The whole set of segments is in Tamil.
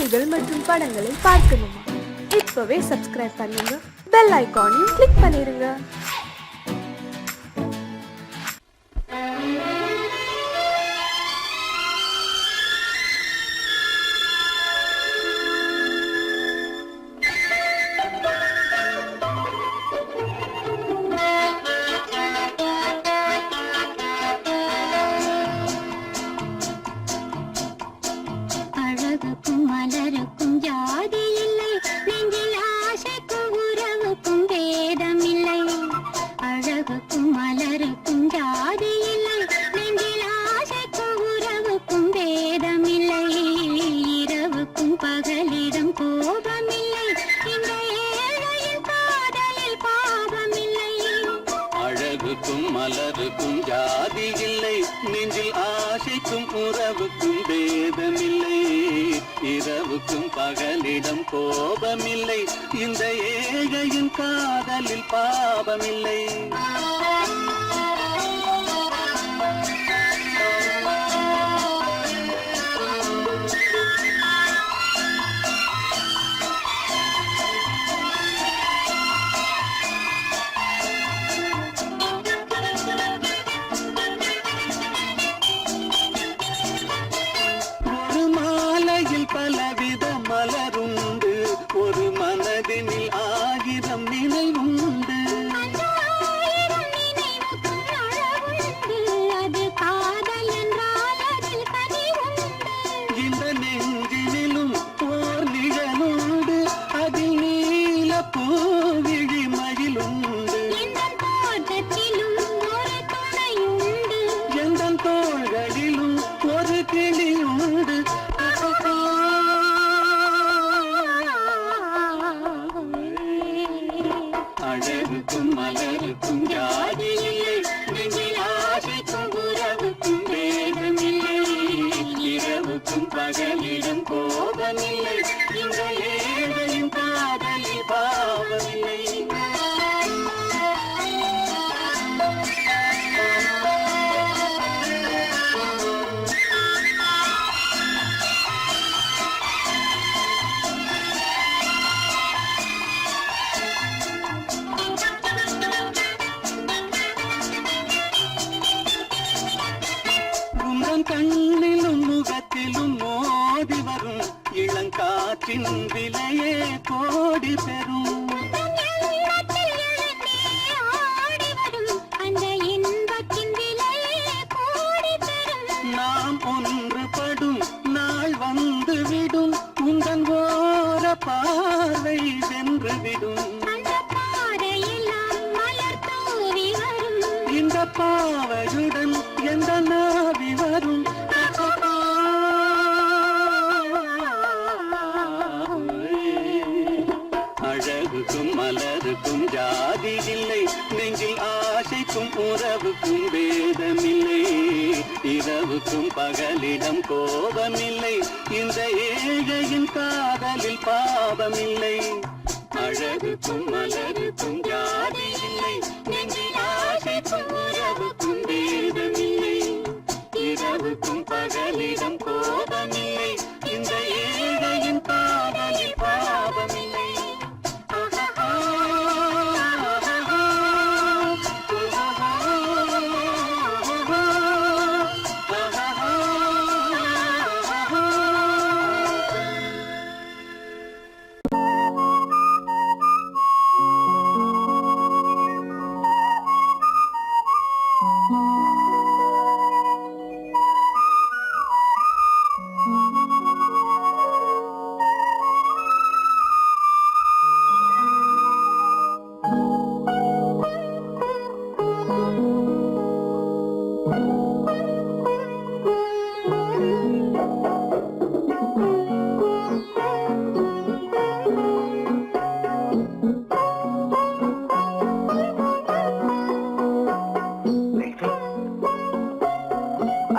பாடல்கள் மற்றும் படங்களை பார்க்கணுமா? இப்பவே சப்ஸ்கிரைப் பண்ணுங்க, பெல் ஐகானையும் கிளிக் பண்ணிருங்க. மலருக்கும் ஜாதி இல்லை, நெஞ்சில் ஆசைக்கும் உறவுக்கும் பேதமில்லை. இரவுக்கும் பகலிடம் கோபமில்லை, இந்த ஏழையின் காதலில் பாவமில்லை. பலவித மலருண்டு, ஒரு மனதினில் 1000 நினைவுண்டு. இந்த நெஞ்சினிலும் ஓர் நிழலுண்டு, அதில் நீல பூவிழி மகிழுண்டு. எந்த தோள்களிலும் ஒரு கிளியுண்டு. அழகுக்கும் மலருக்கும் ஜாதி இல்லை, நெஞ்சில் ஆசைக்கும் உறவுக்கும் பேதமில்லை. இரவுக்கும் பகலிடம் கோபமில்லை, இந்த ஏழையின் காதலில் பாவமில்லை. கண்ணிலும் முகத்திலும் மோதி வரும் இளங்காற்றின் விலையே கோடி பெறும். நாம் ஒன்றுபடும் நாள் வந்து விடும், உங்கள் ஓர பார்வை சென்று விடும். இந்த பாவையுடன் எந்த நாவி வரும். அழகுக்கும் மலருக்கும் ஜாதி இல்லை, நெஞ்சில் ஆசைக்கும் உறவுக்கும் பேதமில்லை. இரவுக்கும் பகலிடம் கோபமில்லை, இந்த ஏழையின் காதலில் பாவமில்லை. அழகுக்கும் மலருக்கும் ஜாதி இல்லை, நெஞ்சில் ஆசைக்கும் உறவுக்கும் பேதமில்லை. இரவுக்கும் பகலிடம் கோபமில்லை, இந்த ஏழையின் காதலில் பாவமில்லை.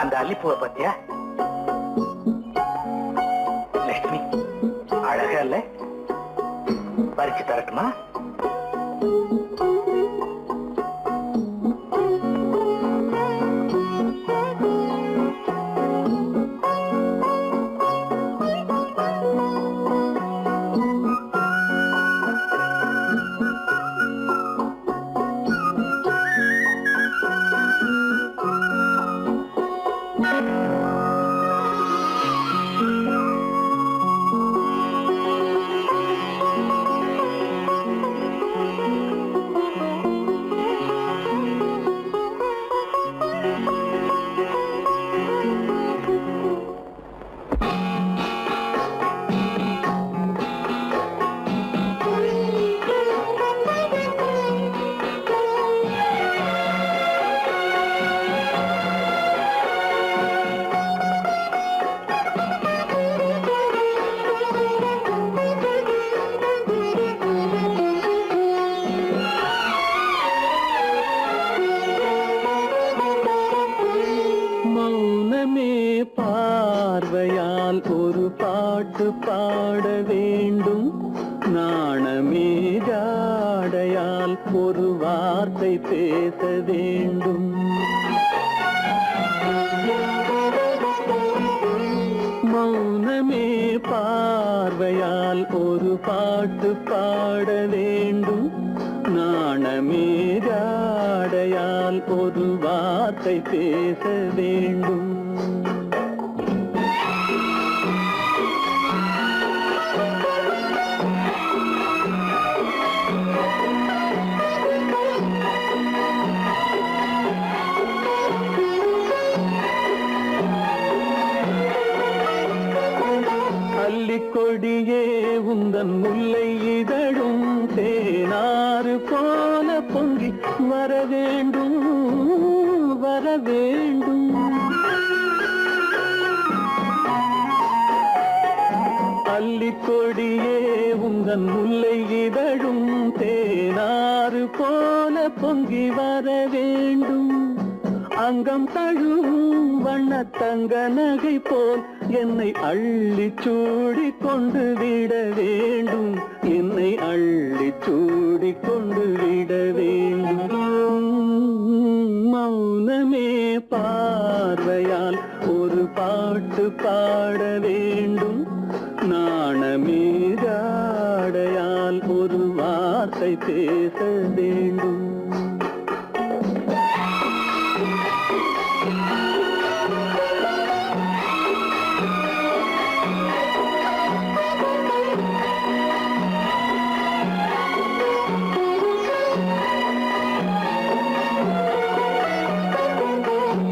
அந்த அல்லிப்பூவை பத்தியா லட்சுமி? அழகா இல்ல? பறிச்சு தரட்டுமா? பாட வேண்டும். நாணமே ஜாடையால் ஒரு வார்த்தை பேச வேண்டும். மௌனமே பார்வையால் ஒரு பாட்டு பாட வேண்டும். நாணமே ஜாடையால் ஒரு வார்த்தை பேச வேண்டும். கொடியே உந்தன் முல்லை இதழும் தேனாறு போல பொங்கி வர வேண்டும், வர வேண்டும். அல்லிக்கொடியே உந்தன் முல்லை இதழும் தேனாறு போல பொங்கி வர வேண்டும். அங்கம் தழுவும் வண்ணத்தங்க நகை போல் என்னை அள்ளி சூடி கொண்டு விட வேண்டும். என்னை அள்ளி சூடி கொண்டு விட வேண்டும். மௌனமே பார்வையால் ஒரு பாட்டு பாட வேண்டும். நாணமே ஜாடையால் ஒரு வார்த்தை பேச வேண்டும்.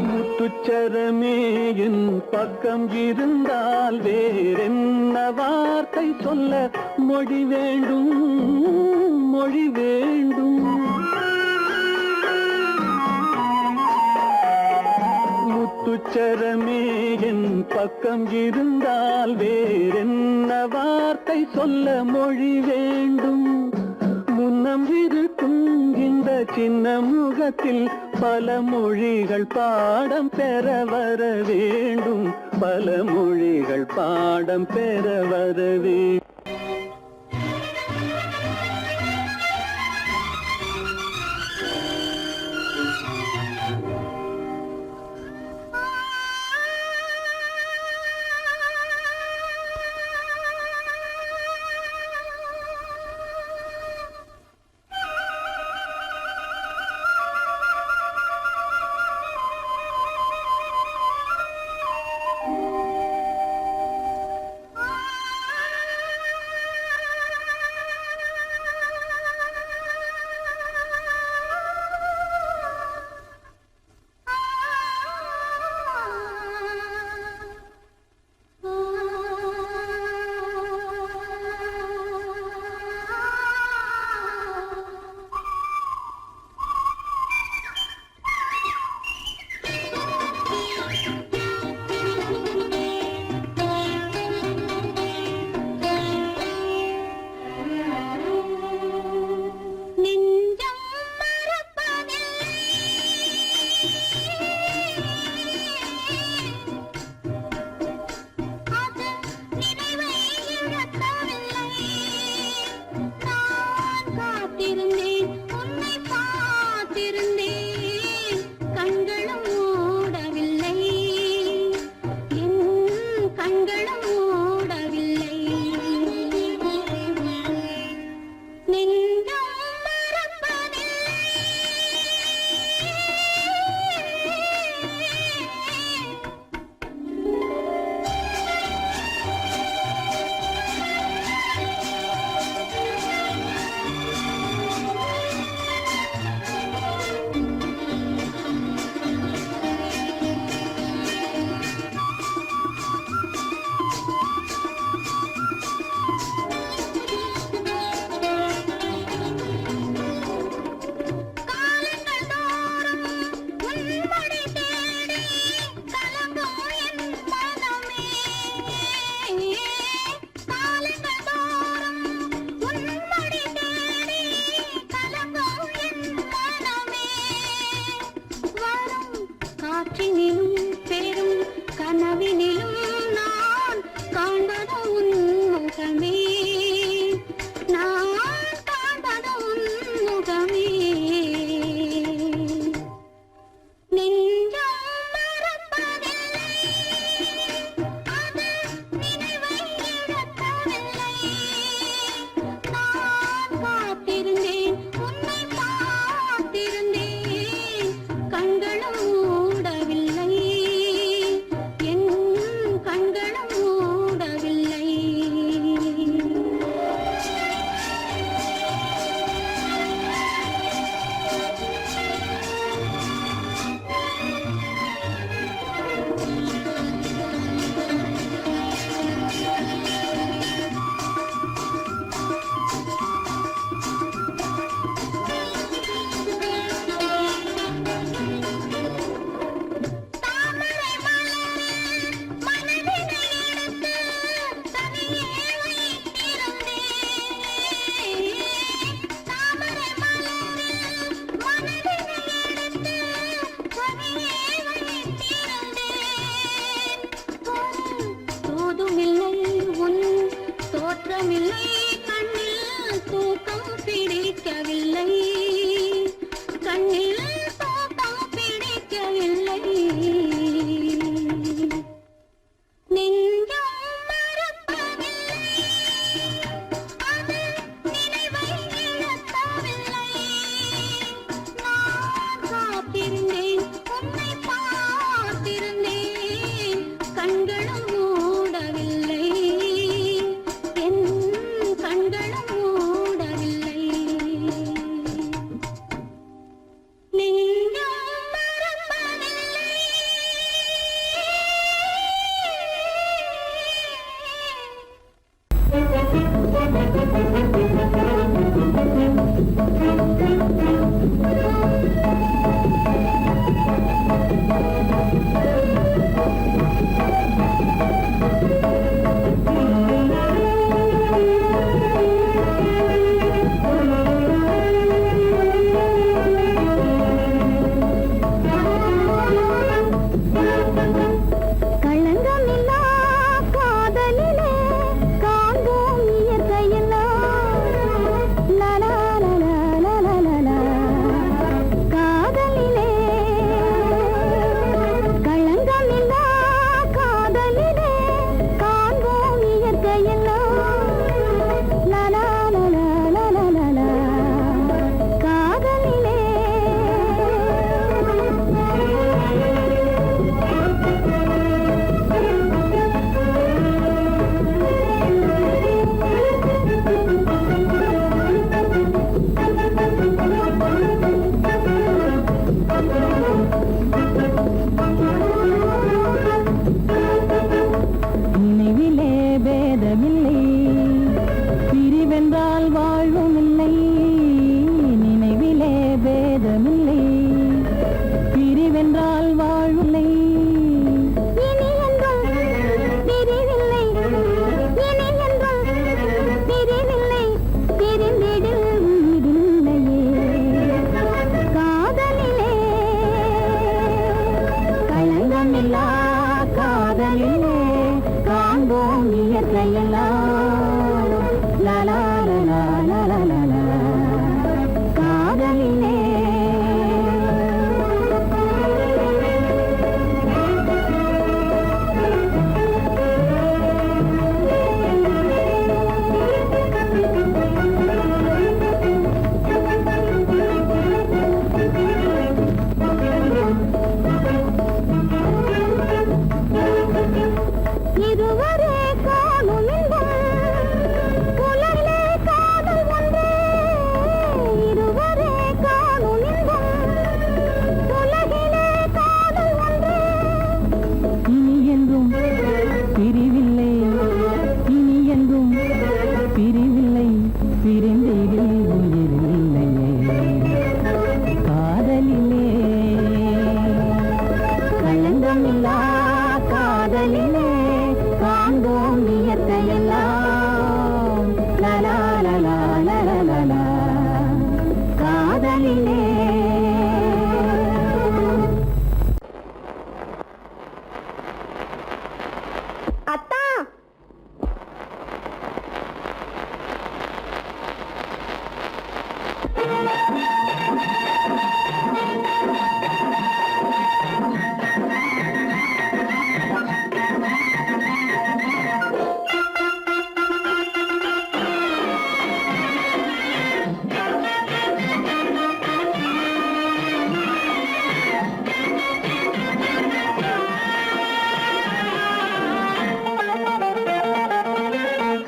முத்துச்சரமே என் பக்கம் இருந்தால் வேறென்ன வார்த்தை சொல்ல மொழி வேண்டும், மொழி வேண்டும். முத்துச்சரமே என் பக்கம் இருந்தால் வேறென்ன வார்த்தை சொல்ல மொழி வேண்டும். முன்னம் இருக்கும் இந்த சின்ன முகத்தில் பல மொழிகள் பாடம் பெற வர வேண்டும். பல மொழிகள் பாடம் பெற வர வேண்டும்.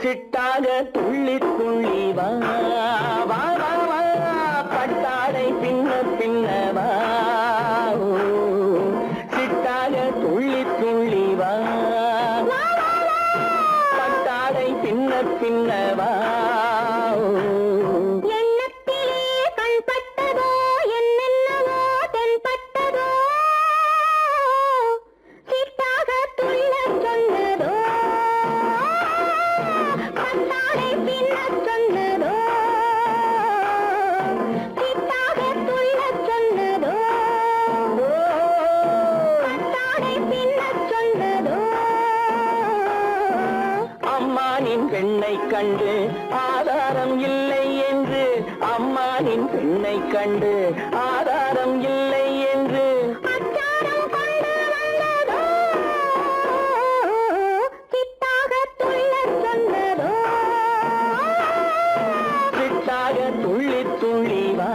சிட்டாக துள்ளி துள்ளி வா வா வா வா பட்டாடை பின்ன பின்னவா சிட்டாக துள்ளி துள்ளி வா பட்டாடை பின்ன பின்னவா பெண்ணை கண்டு ஆதாரம் இல்லை என்று அம்மானின் பெண்ணை கண்டு ஆதாரம் இல்லை என்று சிட்டாக துள்ளி துள்ளி வா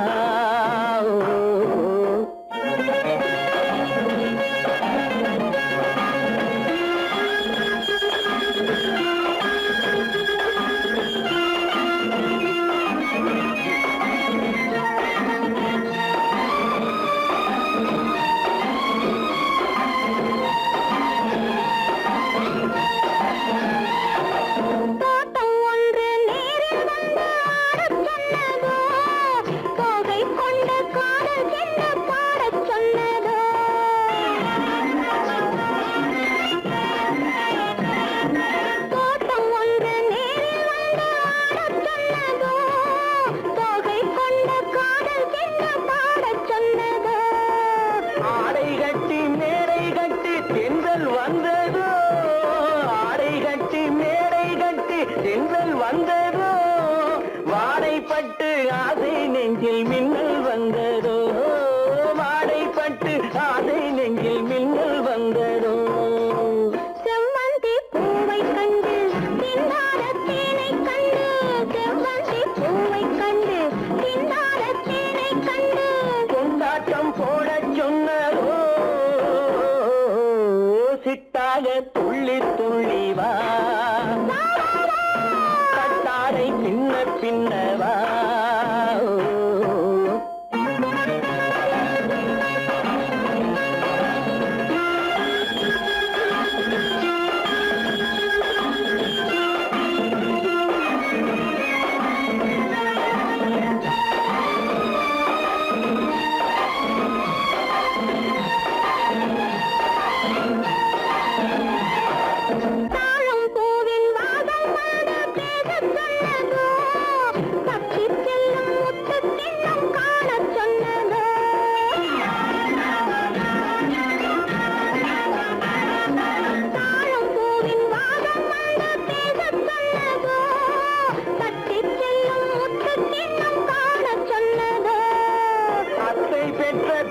வந்ததோ வாடைப்பட்டு ஆசை நெஞ்சில் மின்னல் வந்ததோ வாடைப்பட்டு ஆசை நெஞ்சில் மின்னல் வந்ததோ செவ்வந்தி பூவை கண்டு திண்டாட தேனை கண்டு செவ்வந்தி பூவை கண்டு திண்டாட தேனை கண்டு கொண்டாட்டம் போடச் சொன்னதோ சிட்டாக துள்ளி துள்ளி வா கட்டாடை பின்ன பின்னவா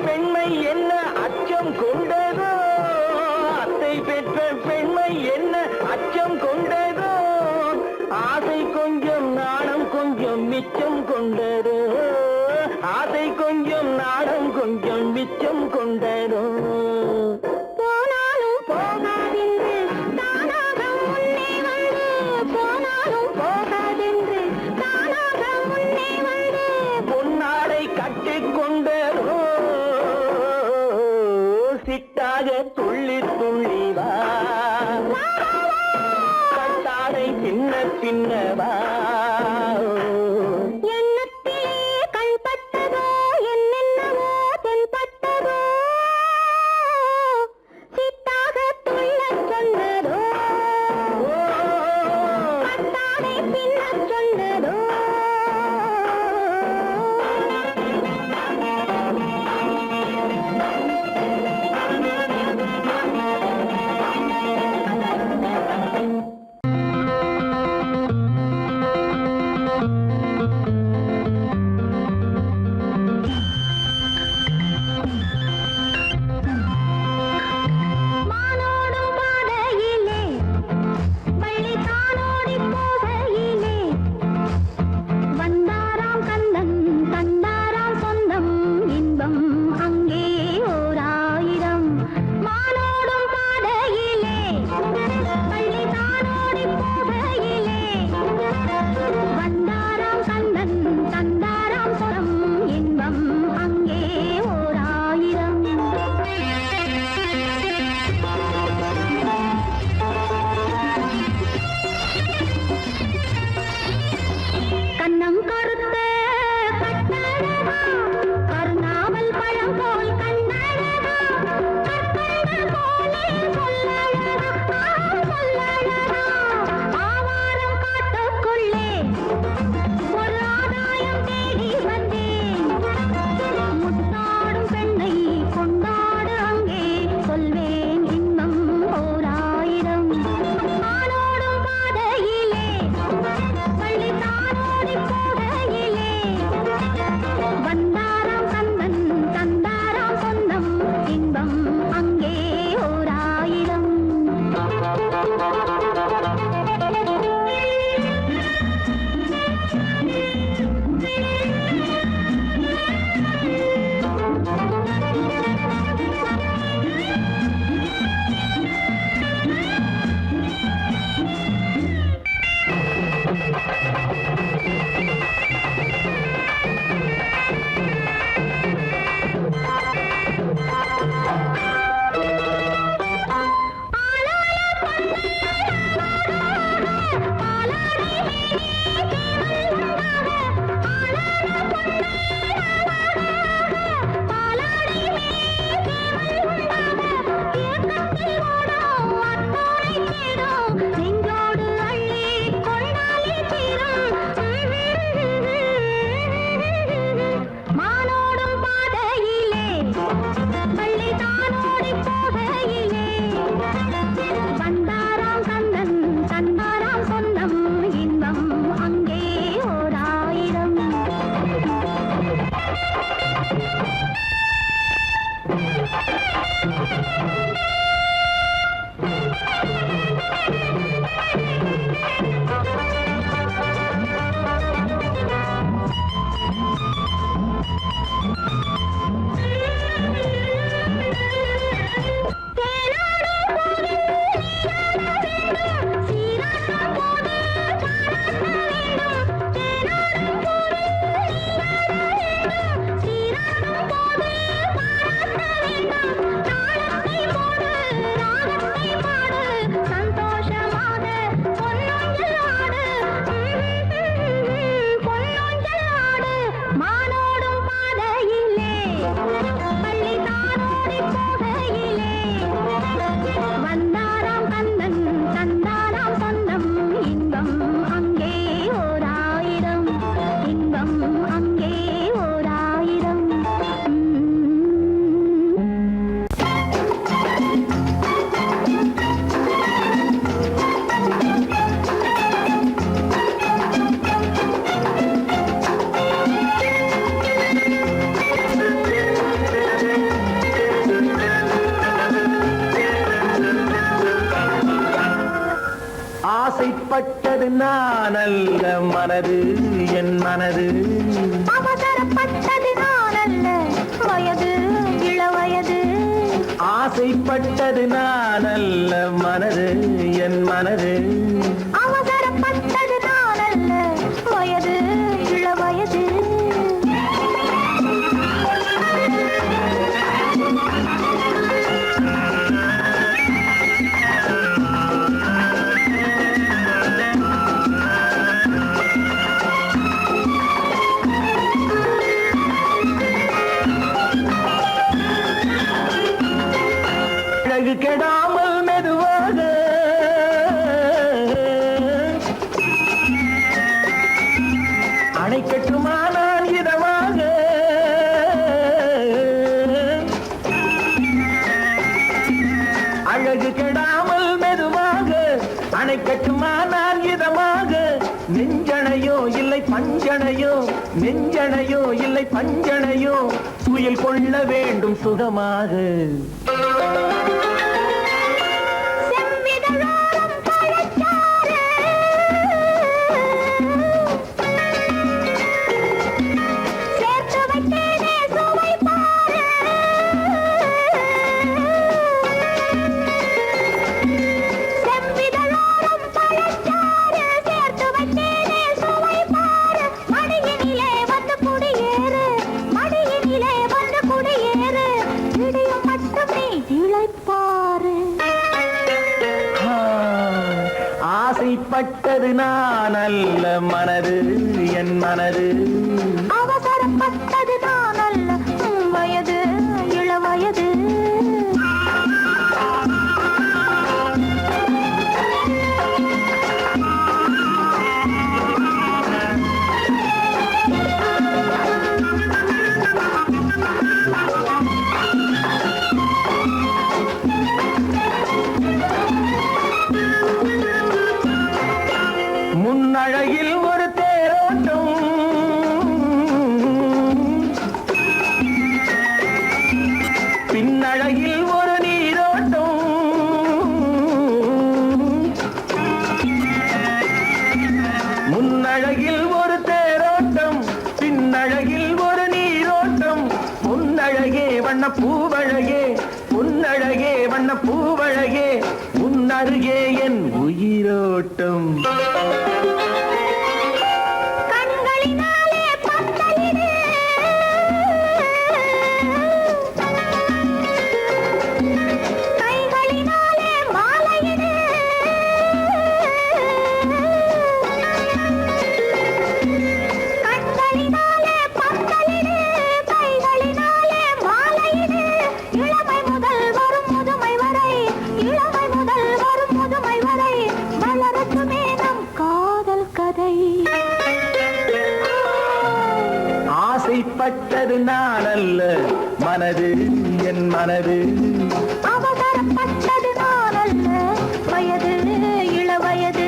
பெண்மை என்ன அச்சம் கொண்டதோ அத்தை பெற்ற பெண்மை என்ன அச்சம் கொண்டதோ ஆசை கொஞ்சம் நாணம் கொஞ்சம் மிச்சம் கொண்டதோ ஆசை கொஞ்சம் நாணம் கொஞ்சம் மிச்சம் கொண்டதோ போனாலும் போகாதென்று தானாக முன்னே வந்து போனாலும் போகாதென்று தானாக முன்னே வந்து பொன்னாடை கட்டிக்கொண்டதோ சிட்டாக துள்ளி துள்ளி வா கட்டாடை பின்ன பின்னவா எண்ணத்திலே கண்பட்டதோ என்னென்னவோ தென்பட்டதோ சிட்டாக துள்ளச் சொன்னதோ கட்டாடை பின்னச் சொன்னதோ ஆசைப்பட்டது நான் அல்ல மனது என் மனது அவசரப்பட்டது நான் அல்ல வயது இளவயது ஆசைப்பட்டது நான் அல்ல மனது என் மனது அவசரப்பட்டது நான் அல்ல வயது இளவயது அழகு கெடாமல் மெதுவாக அணைக்கட்டுமா நான் இதமாக அழகு கெடாமல் மெதுவாக அணைக்கட்டுமா நான் இதமாக நெஞ்சணையோ இல்லை பஞ்சணையோ நெஞ்சணையோ இல்லை பஞ்சணையோ துயில் கொள்ள வேண்டும் சுகமாக செவ்விதழோரம் பழச்சாறு சேர்த்து வைத்தேனே சுவை பாரு செவ்விதழோரம் பழச்சாறு சேர்த்து வைத்தேனே சுவை பாரு மடியினிலே வந்து குடியேறு மடியினிலே வந்து குடியேறு இடியும் மட்டும் நீ இளைப்பாரு ஆசைப்பட்டது நான் அல்ல மனது என் மனது அவசரப்பட்டது நான் அல்ல வயது இளவயது முன்னழகில் ஒரு தேரோட்டம் பின்னழகில் ஒரு நீரோட்டம் முன்னழகில் ஒரு தேரோட்டம் பின்னழகில் ஒரு நீரோட்டம் முன்னழகே வண்ண பூவழகே உன்னழகே வண்ண பூவழகே உன்னருகே என் உயிரோட்டம் அவசரப்பட்டது நான் அல்ல மனது என் மனது அவசரப்பட்டது நான் அல்ல வயது இளவயது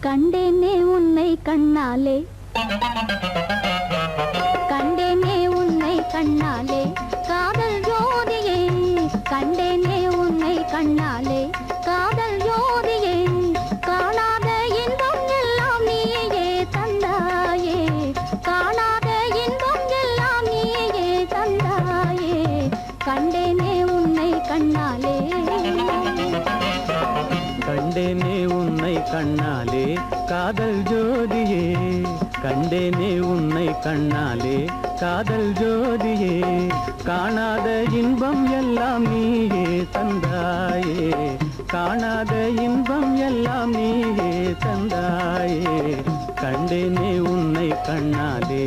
கண்டேனே உன்னை கண்ணாலே கண்டேனே உன்னை கண்ணாலே காதல் ஜோதியே கண்டேனே உன்னை கண்ணாலே காதல் ஜோதியே காணாத இன்பம் எல்லாம் நீயே தந்தாயே காணாத இன்பம் எல்லாம் நீயே தந்தாயே கண்டேனே உன்னை கண்ணாலே கண்டேனே உன்னை கண்ணாலே காதல் ஜோதியே கண்டேனே உன்னை கண்ணாலே காதல் ஜோதியே காணாத இன்பம் எல்லாம் நீயே தந்தாயே காணாத இன்பம் எல்லாம் நீயே தந்தாயே கண்டேனே உன்னை கண்ணாலே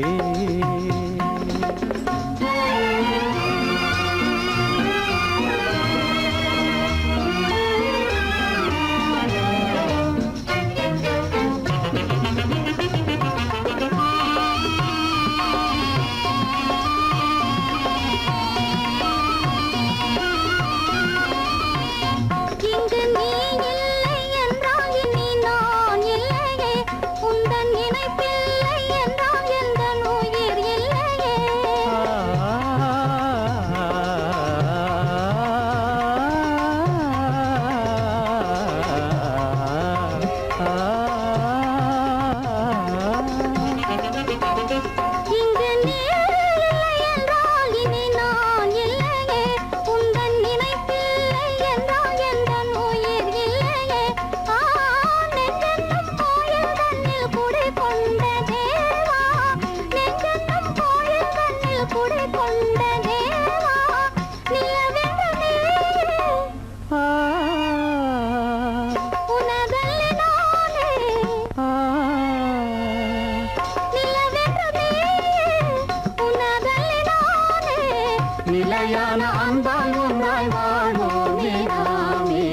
நிலையான அன்பால் ஒன்றாய் வாழ்வோமே நாமே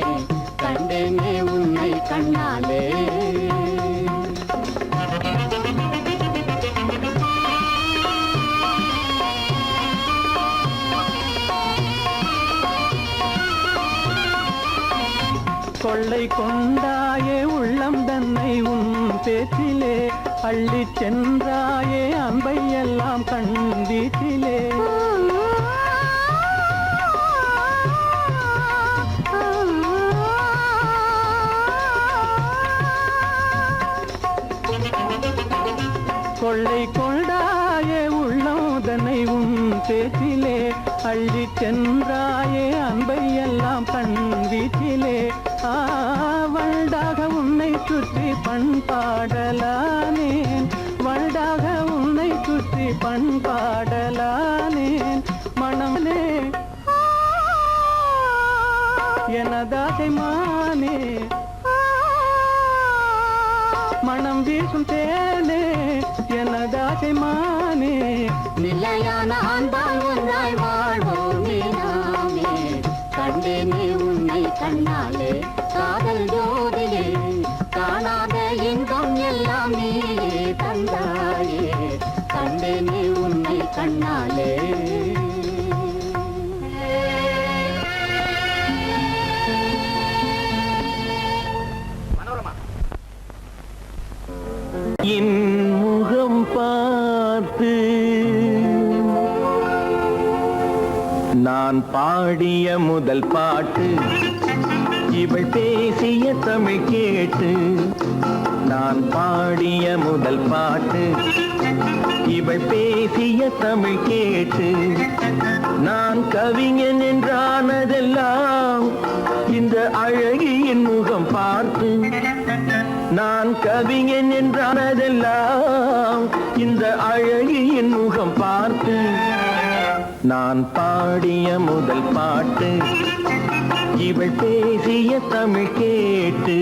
கண்டேனே உன்னை கண்ணாலே கொள்ளை கொண்டாயே உள்ளம் தன்னை உன் பேச்சிலே அள்ளிச் சென்றாயே அன்பை எல்லாம் கண் வீட்டிலே கொள்ளை கொண்டாயே உள்ளோதனை உன் பேச்சிலே அள்ளிச் சென்றாயே அன்பை எல்லாம் கண் வீட்டிலே வண்டாக உன்னை சுற்றி பண்பாடலானேன் வண்டாக உன்னை சுற்றி பண்பாடலானேன் மனமே எனதாசை மானே மனம் வீசும் தேனே எனதாசை மானே நிலையான அன்பால் ஒன்றாய் வாழ்வோமே நாமே கண்டேனே உன்னை கண்ணாலே காதல் ஜோதியே காணாத இன்பம் எல்லாம் நீயே தந்தாயே கண்டேனே உன்னை கண்ணாலே என் முகம் பார்த்து நான் பாடிய முதல் பாட்டு இவள் பேசிய தமிழ் கேட்டு. நான் பாடிய முதல் பாட்டு இவள் பேசிய தமிழ் கேட்டு. நான் கவிஞன் என்றானதெல்லாம் இந்த அழகியின் முகம் பார்த்து. நான் கவிஞன் என்றானதெல்லாம் இந்த அழகியின் முகம் பார்த்து. நான் பாடிய முதல் பாட்டு இவள் பேசிய தமிழ் கேட்டு.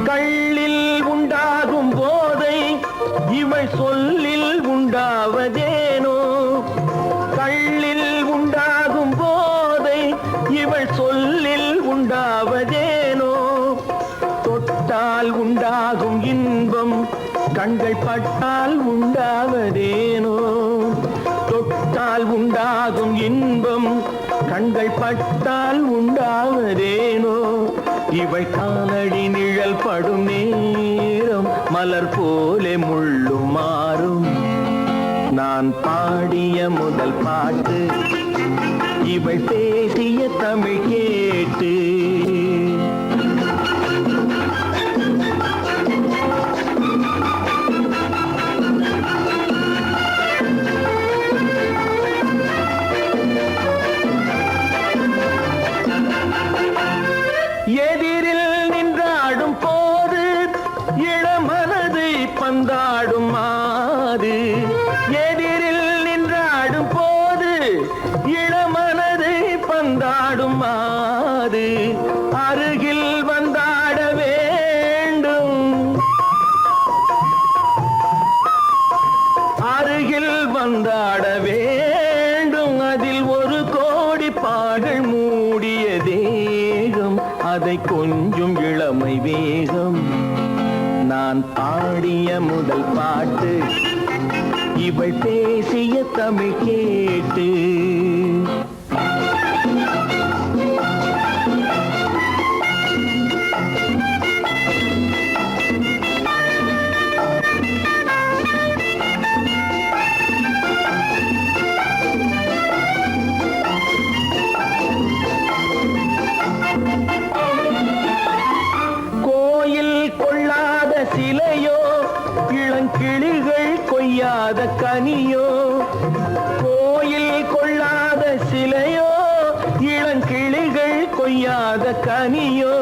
கள்ளில் உண்டாகும் போதை இவள் சொல்லில் உண்டாவதேனோ. கள்ளில் உண்டாகும் போதை இவள் சொல்லில் உண்டாவதேனோ. தொட்டால் உண்டாகும் இன்பம் கண்கள் பட்டால் உண்டாவதேனோ. தொட்டால் உண்டாகும் இன்பம் கண்கள் பட்டால் உண்டாவதேனோ. இவள் காலடி நிழல் படும் நேரம் மலர் போலே முள்ளும் மாறும். நான் பாடிய முதல் பாட்டு இவள் பேசிய தமிழ் கேட்டு. எதிரில் நின்றாடும் போது இளமனதை பந்தாடும் மாது. எதிரில் நின்றாடும் போது இளமனதை பந்தாடும் மாது. அருகில் வந்தாட வேண்டும், அருகில் வந்தாட வேண்டும். அதில் ஒரு கோடி பாடல் மூடிய தேகம், அதை கொஞ்சம் இளமை வேகம். நான் பாடிய முதல் பாட்டு இவள் பேசிய தமிழ் கேட்டு. சிலையோ இளங்கிளிகள் கொய்யாத கனியோ. கோயில் கொள்ளாத சிலையோ இளங்கிளிகள் கொய்யாத கனியோ.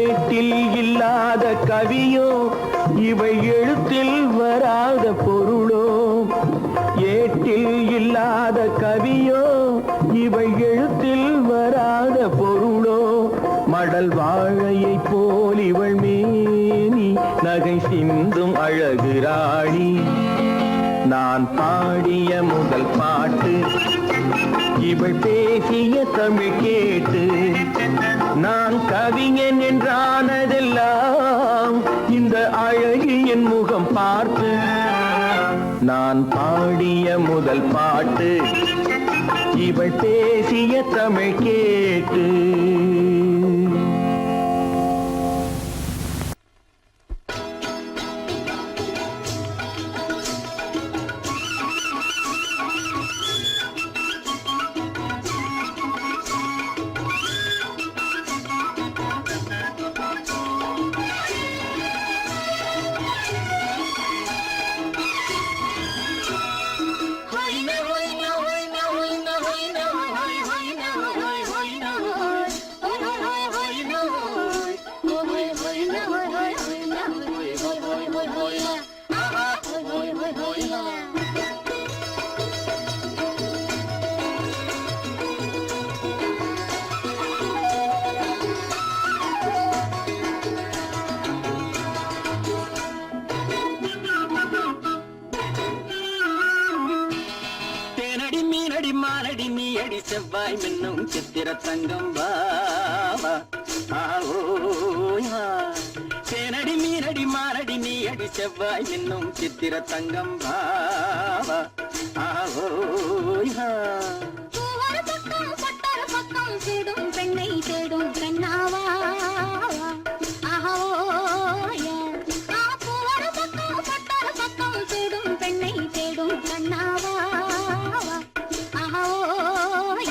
ஏட்டில் இல்லாத கவியோ இவை எழுத்தில் வராத பொருளோ. ஏட்டில் இல்லாத கவியோ இவை எழுத்தில் வராத பொருளோ. மடல் வாழையை போல் இவள் மேனி நகை சிந்தும் அழகு ராணி. நான் பாடிய முதல் பாட்டு இவள் பேசிய தமிழ் கேட்டு. நான் கவிஞன் என்றானதெல்லாம் இந்த அழகியின் முகம் பார்த்து. நான் பாடிய முதல் பாட்டு இவள் பேசிய தமிழ் கேட்டு. மானடி நீ அடி செவ்வாய் மின்னும் சித்திர தங்கம் பாவா. தேனடி மீனடி மானடி நீ அடி செவ்வாய் மின்னும் சித்திர தங்கம் பாவா. ஓய் ஹா. ஒரு பக்கம் பட்டொரு பக்கம் தேடும் பெண்ணை தேடும் கண்ணாவா ஆஹோய ஒரு பக்கம் பட்டொரு பக்கம் தேடும் பெண்ணை தேடும் கண்ணாவா ஆஹோய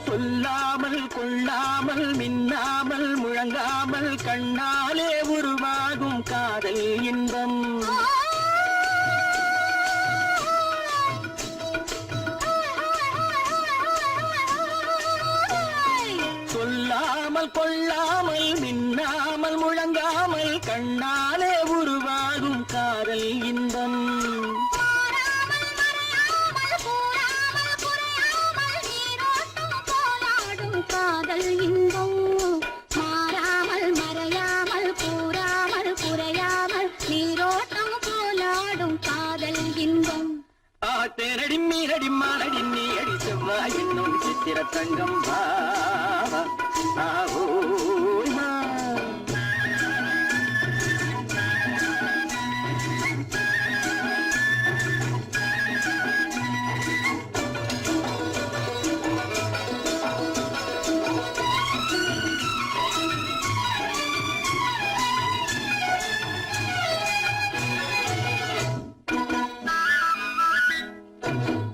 சொல்லாமல் கொள்ளாமல் மின்னாமல் முழங்காமல் கண்ணாலே உருவாகும் காதல் இன்பம் சொல்லாமல் கொள்ளாமல் மின்னாமல் முழங்காமல் கண்ணாலே உருவாகும் காதல் இன்பம் காதல் இன்பம் மாறாமல் மறையாமல் கூறாமல் குறையாமல் நீரோட்டம் போலாடும் காதல் இன்பம் தேரடி மீரடி மாரடி நீ அடி செவ்வாய் என்னும் சித்திர தங்கம் பாவா ஓய் மா.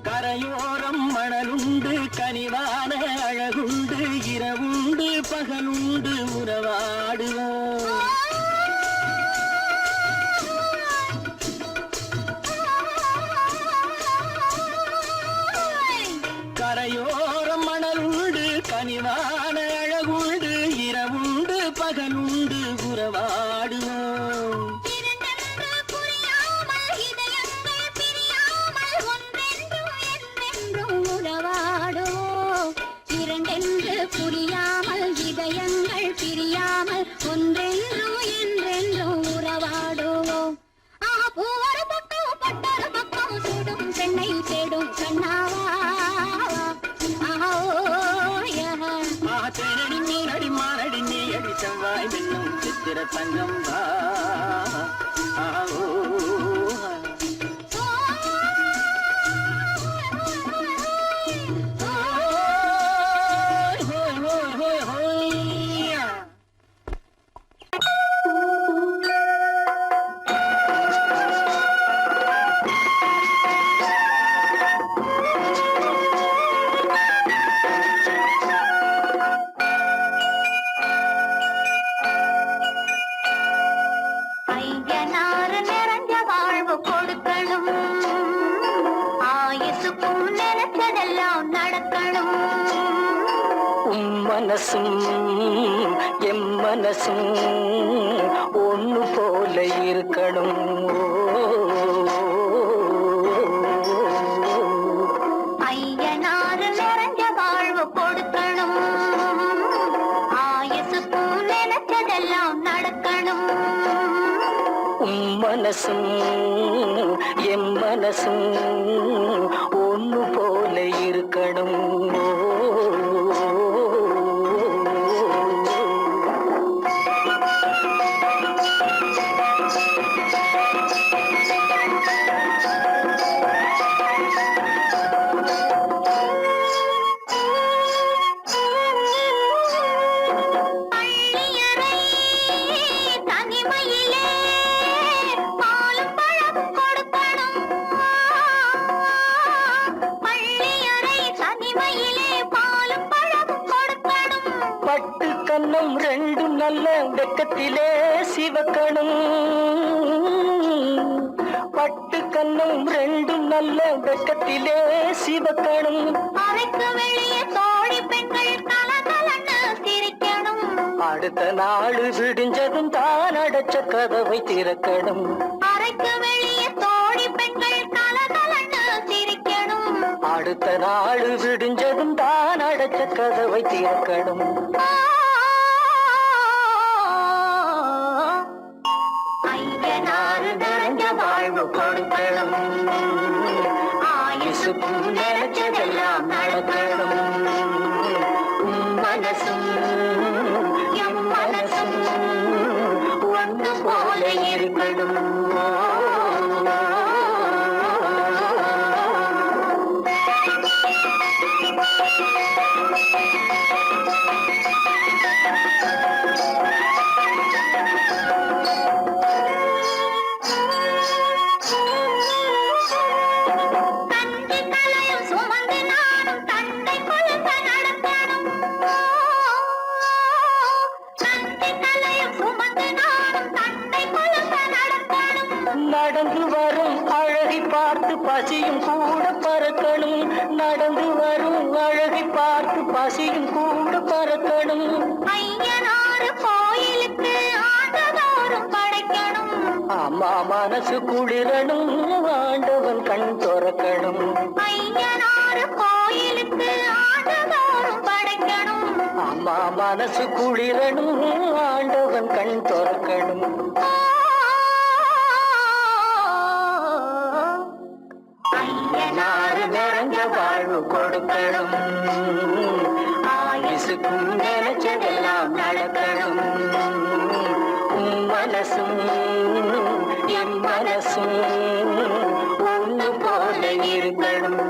கரையோரம் மணலுண்டு கனிவான அழகுண்டு இரவுண்டு பகலுண்டு உறவாடுவோம் கரையோரம் மணலுண்டு கனிவான அழகுண்டு இரவுண்டு பகலுண்டு உறவாடுவோம் இரண்டென்று புரியாமல் இதயங்கள் பிரியாமல் ஒன்றென்றும் என்றென்றும் உறவாடுவோம் ஒரு பக்கம் பட்டொரு பக்கம் சூடும் பெண்ணை தேடும் கண்ணாவா தேரடி மீனடி மாரடி நீ அடி செவ்வாய் மின்னும் சித்திர தங்கம் ஐயனாறு நிறைஞ்ச வாழ்வு கொடுக்கணும் ஆயுசுக்கும் நினைச்சதெல்லாம் நடக்கணும் மனசும் எம் மனசும் ஒண்ணு போல இருக்கணும் ஐயனாறு நிறைஞ்ச வாழ்வு கொடுக்கணும் ஆயுசுக்கும் நினைச்சதெல்லாம் நடக்கணும் மனசும் எம் மனசும் ஒண்ணு போல இருக்கணும் கண்ணம் ரெண்டும் நல்ல வெக்கத்திலே சிவக்கணும் பட்டு கண்ணம் ரெண்டும் நல்ல வெக்கத்திலே சிவக்கணும் அறைக்கு வெளியே தோழி பெண்கள் கலகலன்னு சிரிக்கணும் அடுத்த நாள் விடிஞ்சதும் தான் அடைச்ச கதவை திறக்கணும் அறைக்கு வெளியே தோழி பெண்கள் கலகலன்னு சிரிக்கணும் அடுத்த நாள் விடிஞ்சதும் தான் அடைச்ச கதவை திறக்கணும் ஆயனாறு நிறைஞ்ச வாழ்வு கொடுக்கணும் ஆயுசுக்கும் நினைச்சதெல்லாம் நடக்கணும் மனசும் எம் மனசும் ஒன்று போல இருக்கணும் நடந்து வரும் அழகை பார்த்து பசியும் கூட பறக்கணும் நடந்து வரும் அழகை பார்த்து பசியும் கூட பறக்கணும் ஐயனாறு கோயிலுக்கு ஆண்டதோறும் படைக்கணும் அம்மா மனசு குளிரணும் ஆண்டவன் கண் துறக்கணும் ஐயனாறு கோயிலுக்கு ஆண்டதோறும் படைக்கணும் அம்மா மனசு குளிரணும் ஆண்டவன் கண் துறக்கணும் ஐயனாறு நிறைஞ்ச வாழ்வு கொடுக்கணும் ஆயுசுக்கும் நினைச்சதெல்லாம் நடக்கணும் மனசும் என் மனசும் ஒன்று போல இருக்கணும்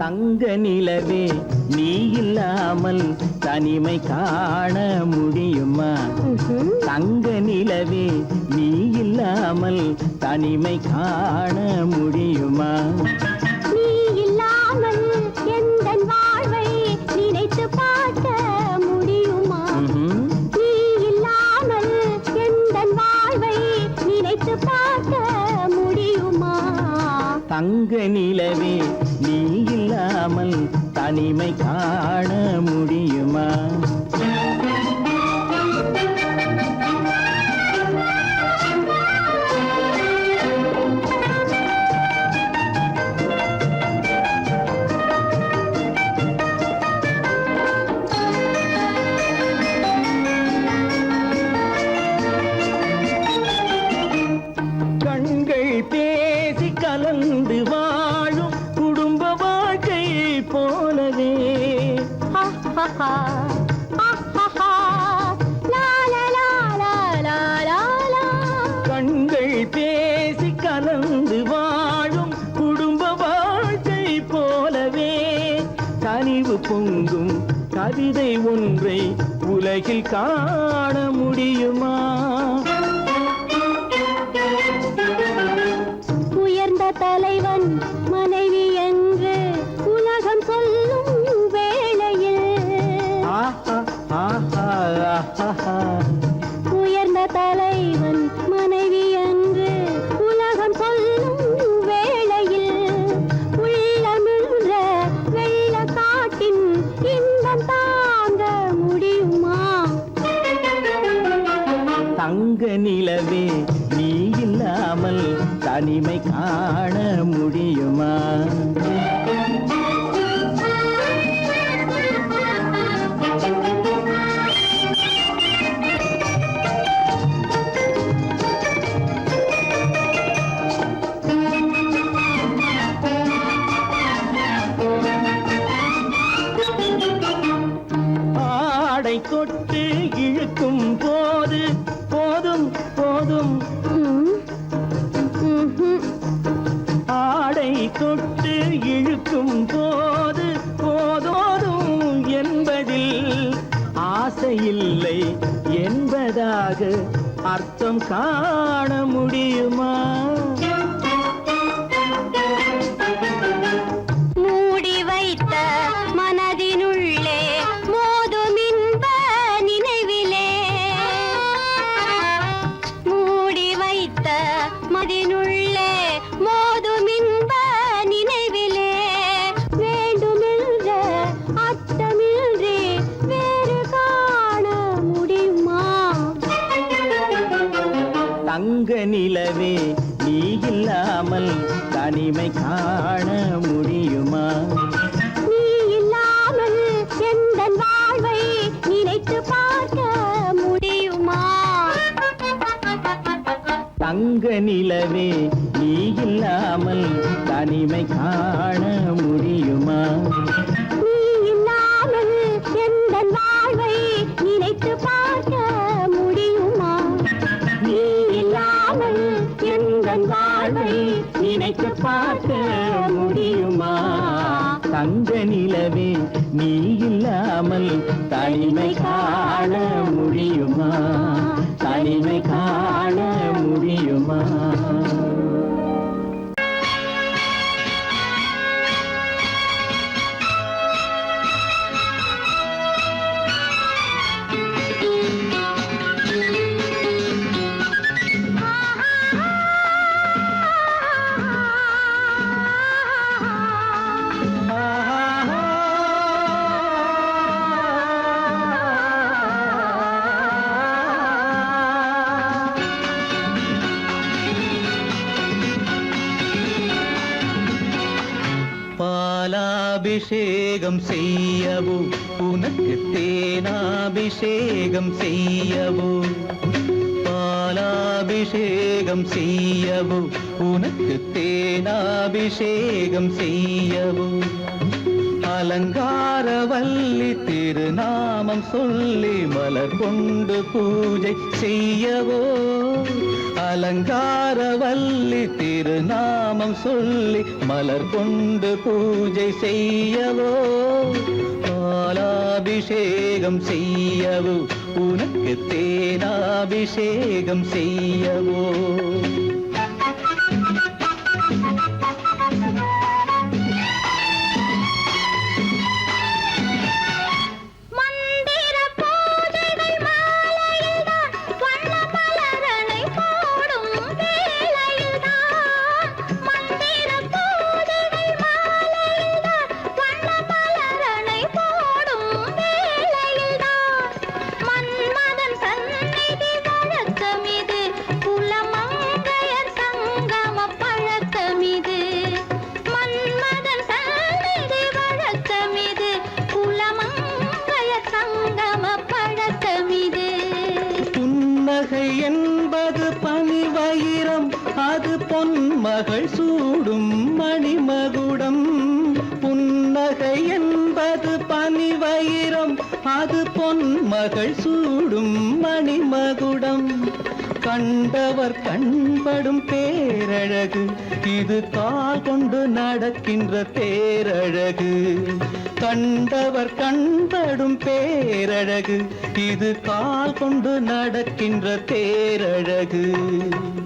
தங்க நிலவே நீ இல்லாமல் தனிமை காண முடியுமா தங்க நிலவே நீ இல்லாமல் தனிமை காண முடியுமா நீ இல்லாமல் எந்தன் வாழ்வை நினைத்து பார்க்க முடியுமா நீ இல்லாமல் எந்தன் வாழ்வை நினைத்து பார்க்க முடியுமா தங்க நிலவே நீ இல்லாமல் தனிமை காண முடியுமா கண்கள் பேசி கலந்து வாழும் குடும்ப வாழ்க்கை போலவே கண்கள் பேசி கலந்து வாழும் குடும்ப வாழ்க்கை போலவே கனிவு பொங்கும் கவிதை ஒன்றை உலகில் காண முடியுமா உயர்ந்த தலைவன் மனைவி என்று உலகம் சொல்லும் வேளையில் உயர்ந்த தலைவன் மனைவி என்று உலகம் சொல்லும் வேளையில் உள்ளமிழ்ற வெள்ள காட்டின் இன்பம் தாங்க முடியுமா தங்க நிலவே நீ இல்லாமல் தனிமை காண முடியுமா ஆடை தொட்டு இழுக்கும் போது போதும் போதும் ஆடை தொட்டு இழுக்கும் போது போதோதும் என்பதில் ஆசையில்லை என்பதாக அர்த்தம் காண முடியுமா தங்க நிலவே நீ இல்லாமல் தனிமை காண முடியுமா? நீ இல்லாமல் எந்தன் வாழ்வை நினைத்து பார்க்க முடியுமா? தங்க நிலவே நீ இல்லாமல் தனிமை காண முடியுமா? நீ இல்லாமல் எந்தன் வாழ்வை நினைத்து பார்க்க முடியுமா? நீ இல்லாமல் எந்தன் வாழ்வை நினைத்து பார்க்க முடியுமா? தங்க நிலவே நீ இல்லாமல் தனிமை காண முடியுமா? தனிமை காண முடியுமா? பாலாபிஷேகம் செய்யவோ உனக்கு தேனாபிஷேகம் செய்யவோ? பாலாபிஷேகம் செய்யவோ உனக்கு தேனாபிஷேகம் செய்யவோ? அலங்காரவல்லி திருநாமம் சொல்லி மலர் கொண்டு பூஜை செய்யவோ? அலங்காரவல்லி திருநாமம் சொல்லி மலர் கொண்டு பூஜை செய்யவோ? பாலாபிஷேகம் செய்யவோ உனக்கு தேனாபிஷேகம் செய்யவோ? என்பது பனிவயிரம் அது பொன்மகள் சூடும் மணிமகுடம். புன்னகை என்பது பனிவயிரம் அது பொன்மகள் சூடும் மணிமகுடம். கண்டவர் கண்படும் பேரழகு இது கால் கொண்டு நடக்கின்ற தேரழகு. கண்டவர் கண்படும் பேரழகு இது கால் கொண்டு நடக்கின்ற தேரழகு.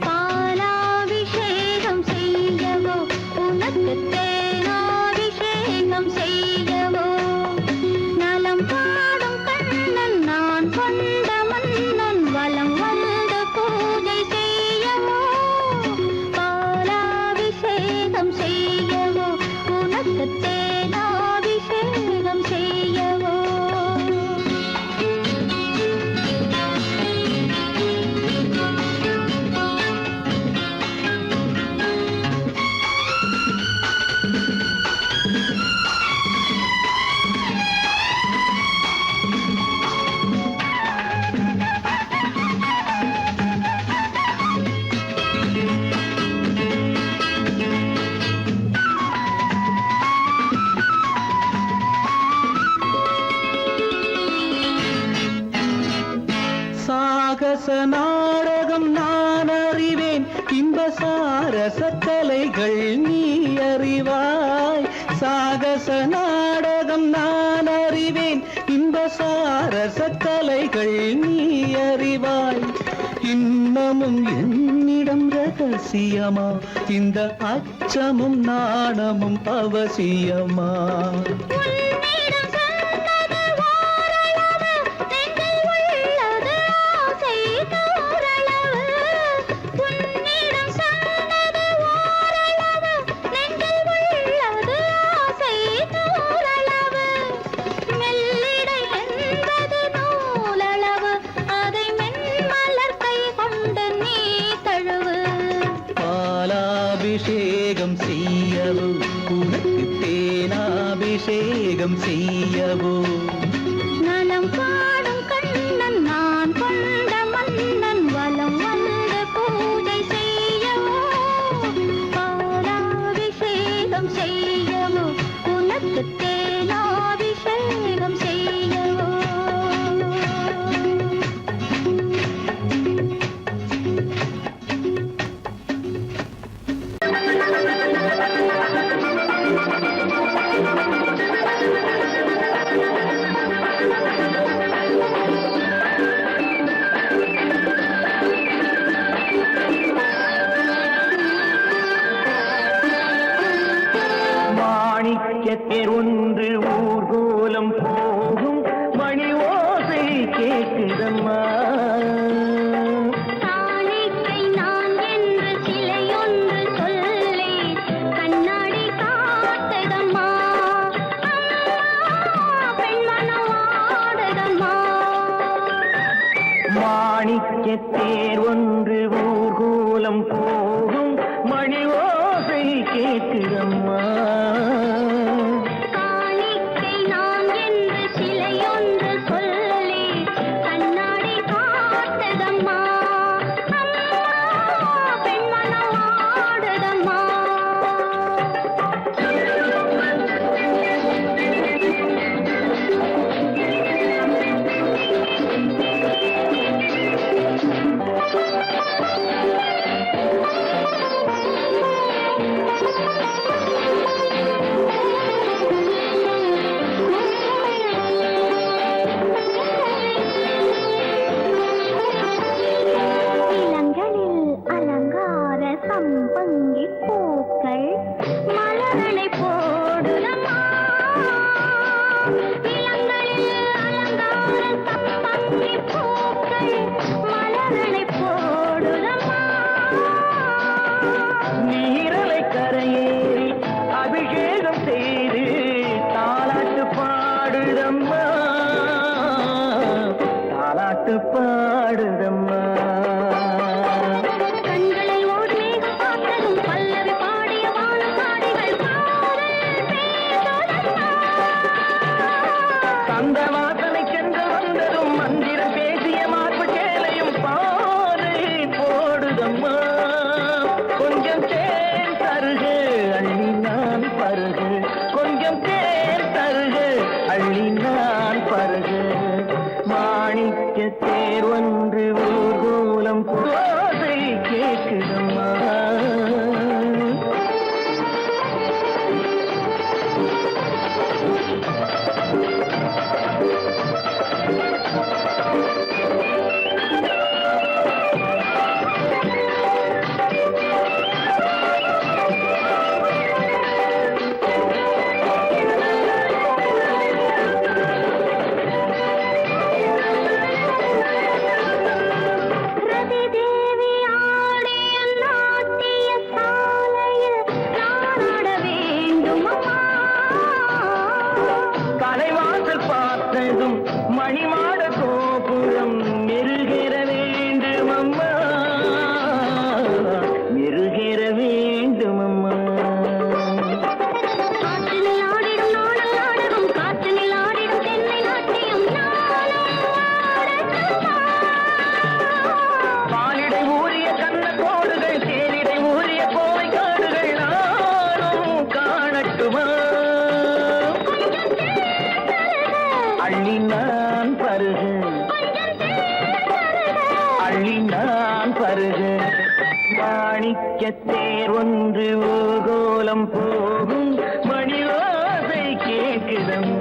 பாலாபிஷேகம் செய்யவோ உனக்கு தேனாபிஷேகம் செய்யவோ? நலம் பாடும் கண்ணன் நான் கொண்ட மன்னன் வலம் வந்து பூஜை செய்யவோ? பாலாபிஷேகம் செய்யவோ உனக்கு தேனாபிஷேகம் செய்யவோ? சாகச நாடகம் நான் அறிவேன், இன்ப சாரச கலைகள் நீ அறிவாய். சாகச நாடகம் நான் அறிவேன், இன்ப சாரச கலைகள் நீ அறிவாய். இன்னமும் என்னிடம் ரகசியமா இந்த அச்சமும் நாணமும் அவசியமா? மாணிக்க தேர் ஒன்று ஊர்கோலம் போகும் மணி ஓசை கேட்குதம்மா. காணிக்கை நாம் என்று சிலையொன்று சொல்லி கண்ணாடி காட்டுதம்மா. அம்மா பெண்மனம் ஆடுதம்மா. இளங்களில் அலங்கார சம்பங்கி பூக்கள் மலரனை போடுதம்மா. இளங்களில் அலங்கார சம்பங்கி பூக்கள் மலரனை போடுதம்மா. நீரலை கரையேறி அபிஷேகம் செய்து தாலாட்டு பாடுதம்மா. தாலாட்டு பாடுதம்மா. கண்களில் ஓடி மேகம் பார்த்ததும் பல்லவி பாடிய வானப்பாடிகள் காதல் பேசுதம்மா. சந்த வாசனை சென்று வந்ததும் மந்திரம் பேசிய மார்பு சேலையும் பாதை போடுதம்மா. கொஞ்சம் தேன் தருகு அள்ளி நான் பருகு. கொஞ்சம் தேன் தருகு அள்ளி நான் பருகு. மாணிக்க தேர் ஒன்று ஊர்கோலம் போதை கேட்குதம்மா. ரதி தேவி ஆடிய நாட்டிய சாலையில் நான் ஆட வேண்டுமம்மா. கலைவாசல் பார்த்ததும் மணிமாட கோபுரம் மெருகிற வேண்டுமம்மா. மெருகிற வேண்டுமம்மா. காற்றினில் ஆடிடும் நாடல் நாடகம் காற்றினில் ஆடிடும் தென்னை நாட்டியம் நானும் ஆடட்டுமா. பாலிடை ஊறிய கண்ண கோடுகள் தேனிடை ஊறிய கோவை காடுகள் நானும் காணட்டுமா. அள்ளி நான் பருகு அள்ளி நான் பருகு. மாணிக்க தேர் ஒன்று ஊர்கோலம் போகும் மணி ஓசை கேட்குதம்மா.